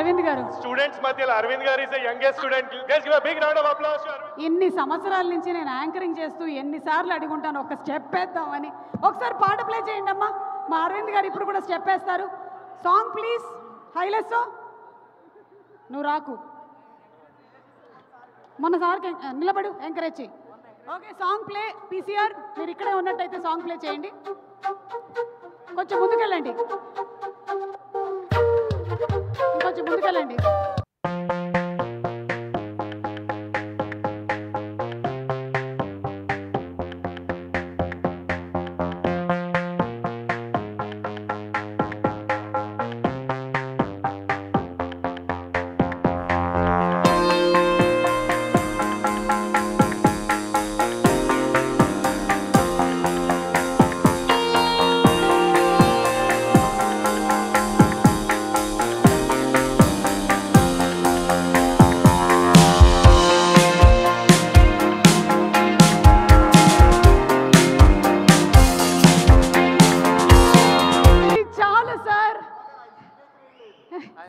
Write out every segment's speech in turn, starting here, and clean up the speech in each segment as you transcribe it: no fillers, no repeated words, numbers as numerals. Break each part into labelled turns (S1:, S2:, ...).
S1: అరవింద్ గారు.
S2: స్టూడెంట్స్ మధ్యలో అరవింద్ గారు is the youngest student. Let's give a big round of applause to Arvind.
S1: ఇన్ని సంవత్సరాల నుంచి నేను యాంకరింగ్ చేస్తూ ఎన్నిసార్లు అడుగుంటాను ఒక స్టెప్ వేద్దామని. ఒకసారి పాట ప్లే చేయండి అమ్మా. మా అరవింద్ గారు ఇప్పుడు కూడా స్టెప్ వేస్తారు. Song please. హైలెస్సో నువ్వు రాకు, మొన్న సార్కి నిలబడు, ఎంకరేజ్ చేయి. Okay, song play. పీసీఆర్ మీరు ఇక్కడే ఉన్నట్టయితే సాంగ్ ప్లే చేయండి. కొంచెం ముందుకెళ్ళండి, ఇంకొంచెం ముందుకెళ్ళండి.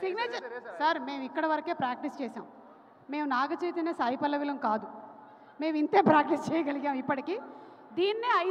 S1: సిగ్నేచర్ సార్, మేము ఇక్కడ వరకే ప్రాక్టీస్ చేసాం. మేము నాగ చైతన్య సాయి పల్లవిలం కాదు. మేము ఇంతే ప్రాక్టీస్ చేయగలిగాం ఇప్పటికీ. దీన్నే